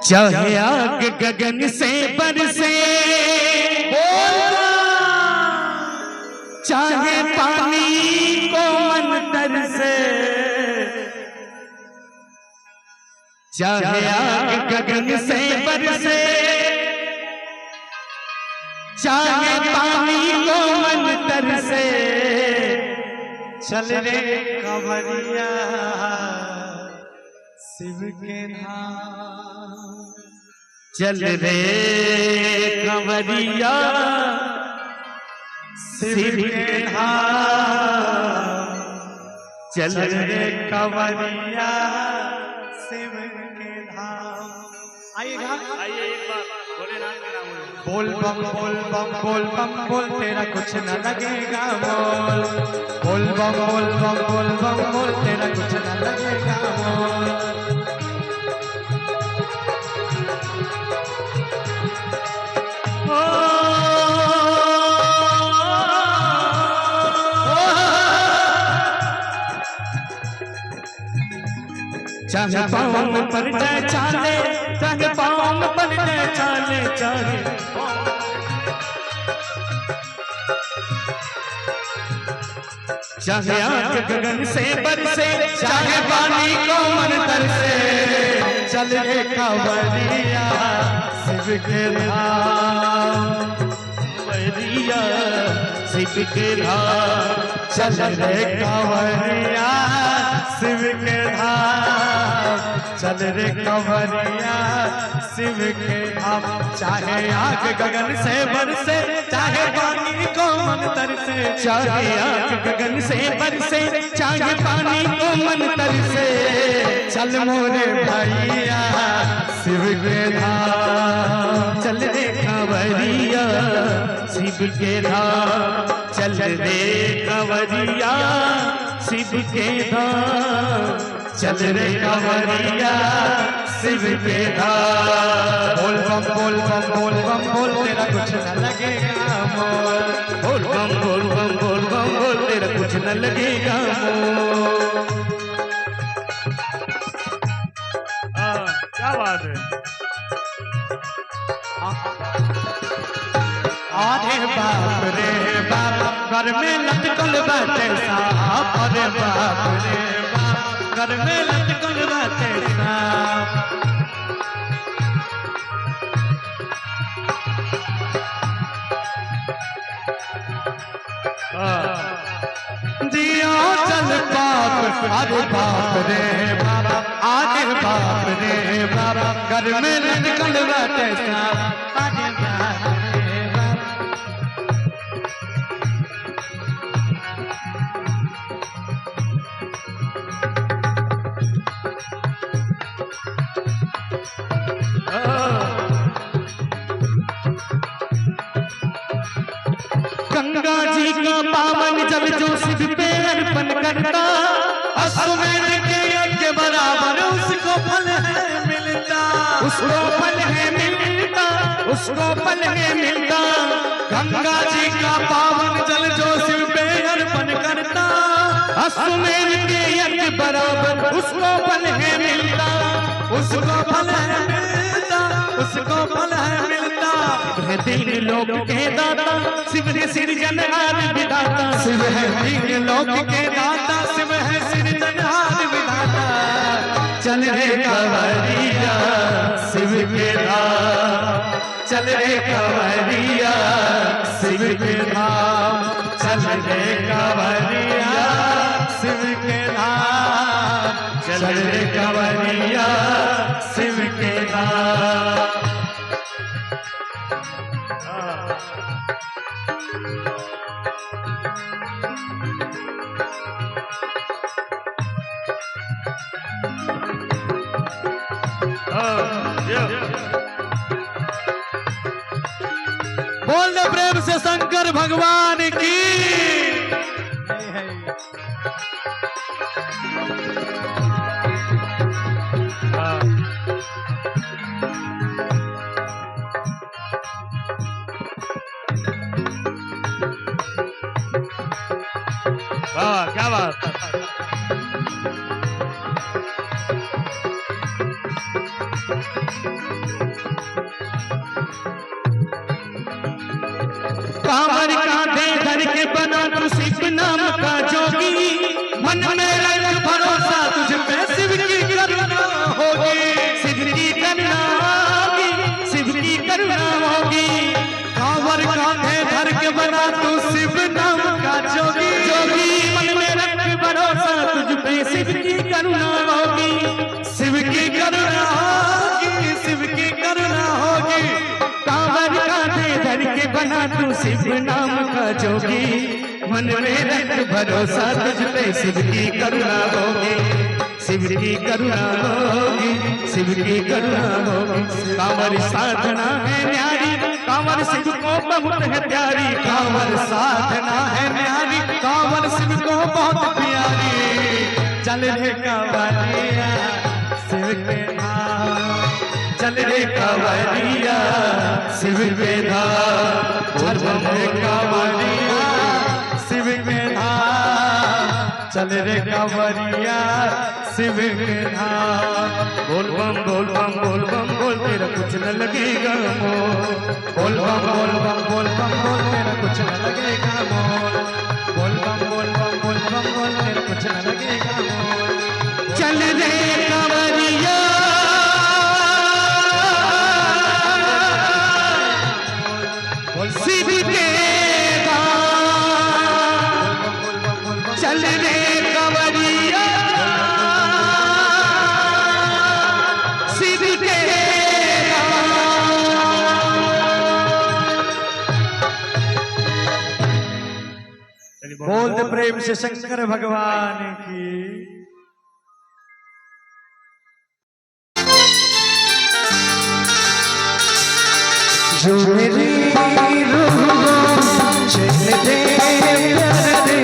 चाहे आग गगन से बरसे, चाहे पानी को मन तरसे, चाहे आग गगन से बरसे, चाहे पानी को मन तरसे, चल रे कंवरिया शिव के धाम, चल रे कंवरिया शिव के धाम, चल रे कंवरिया शिव के धाम। आइएगा, आइए एक बार भोलेनाथ के नाम बोल बम बोल बम बोल बम बोल, तेरा कुछ न लगेगा बोल, बोल बम बोल बम बोल बम बोल, तेरा कुछ न लगेगा बोल। चाहे पाँव में पड़ जाए चाले, चाहे पाँव में पड़ जाए चाले, चाहे चाहे आग गगन से बरसे, चाहे पानी को मन तरसे, चल रे कंवरिया शिव के धाम, कंवरिया शिव के धाम, चल रे कंवरिया शिव के धाम, चल रे कंवरिया शिव के धाम। चाहे आग गगन से बरसे, चाहे पानी को मन तरसे, चाहे आग गगन से बरसे, चाहे पानी को मन तरसे, चल मोरे भैया शिव के धाम, चल रे कंवरिया शिव के धाम, चल रे कंवरिया शिव के धाम, चल रे कंवरिया शिव के धाम। बोल बम बोल बम बोल बम बोल, तेरा कुछ न लगेगा मोल, बोल बम बोल बम बोल बम बोल, तेरा कुछ न लगेगा मोल। क्या बात है। अरे बाप रे बाप घर में लटकल बाटे सांप, अरे बाप रे बाप घर में लटकल बाटे सांप। जियो चल बाप, अरे बाप रे बाप, अरे बाप रे बाप घर में लटकल बाटे सांप, अरे बाप रे बाप। गंगा जी का पावन जल जो शिव पे अर्पण करता, अश्वमेध के यज्ञ बराबर उसको फल है मिलता, उसको फल है मिलता, उसको फल है मिलता। गंगा जी का पावन जल जो शिव पे अर्पण करता, अश्वमेध के यज्ञ बराबर उसको फल है मिलता, उसको फल है मिलता, उसको फल है मिलता। शिव है तीन लोक के दाता, शिव है सृजनहार विधाता, शिव है तीन लोक के दाता, शिव है सृजनहार विधाता। चल रे कंवरिया शिव के धाम, चल रे कंवरिया शिव के धाम, चल रे कंवरिया शिव के धाम, चल रे कंवरिया शिव के धाम। बोल दे प्रेम से शंकर भगवान की। क्या बात। बना तू शिव नाम का जोगी, मन में रख भरोसा तुझ पे शिव की करुणा होगी, शिव की करुणा होगी, शिव की करुणा होगी। कांवर साधना है न्यारी, कांवर शिव को बहुत है प्यारी, कांवर साधना है न्यारी, कांवर शिव को बहुत प्यारी। चल रे कांवरिया शिव के धाम, चल रे कांवरिया शिव के धाम, चल रे कांवरिया शिव के धाम, चल रे कांवरिया शिव के धाम। बोल बम बोल बम बोल बम बोल, तेरा कुछ न लगेगा मोल, बोल बम बोल बम बोल बम बोल, तेरा कुछ न लगेगा मोल। बोल बम बोल बम बोल बम बोल, तेरा कुछ न लगेगा मोल। चल रे कांवरिया शिव के धाम, चल रे कांवरिया शिव के धाम। बोल दे प्रेम से शंकर भगवान की। जो मेरी रूह चैन दे प्यार दे,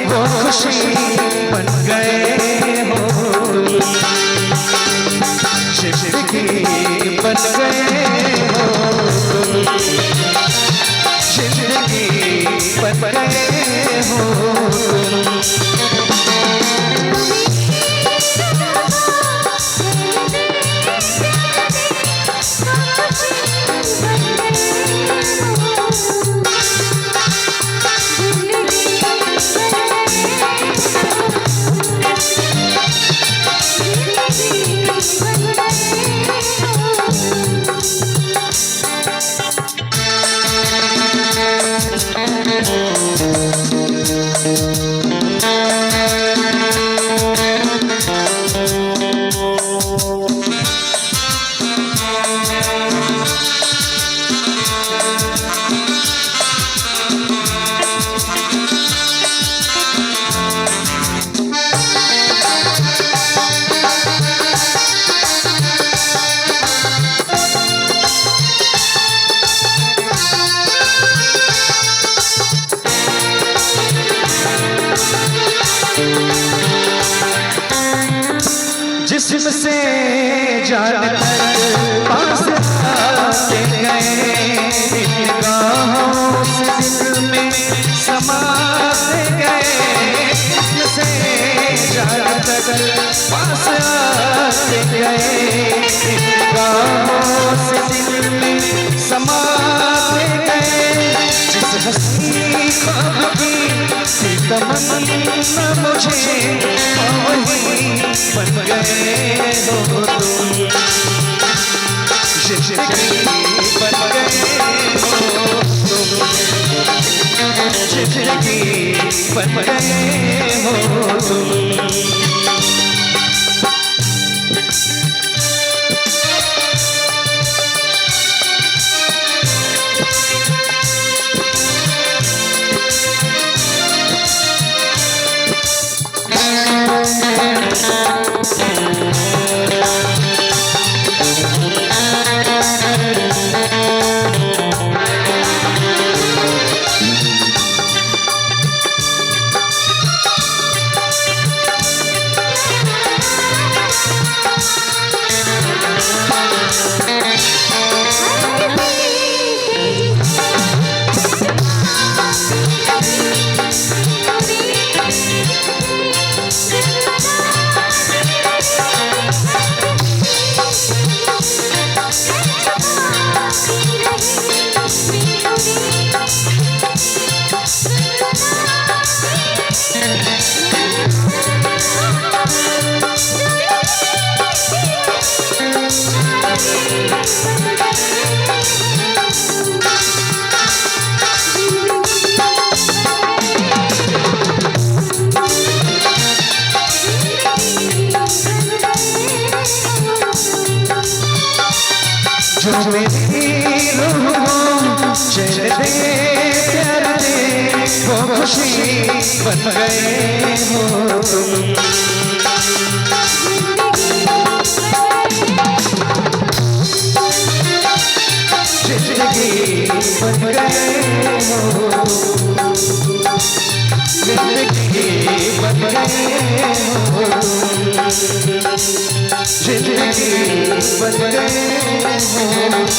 वो खुशी बन गए हो तुम, जिंदगी बन गए हो तुम, जिंदगी बन गए हो तुम। जिस्म से जान तक पास आते गए, निगाहों से दिल में समाते गए। जिस्म से जान तक पास आते गए, निगाहों से दिल में समाते गए। जिस हंसी ख्वाब की थी तमन्ना मुझे, वही बन गए हो तुम, जिंदगी बन गए हो तुम, जिंदगी बन गए हो तुम। जो मेरी रूह चैन दे प्यार दे वो खुशी बन गए हो तुम। जिंदगी बन गए हो, जिंदगी बन गए हो, जिंदगी बन गए हो।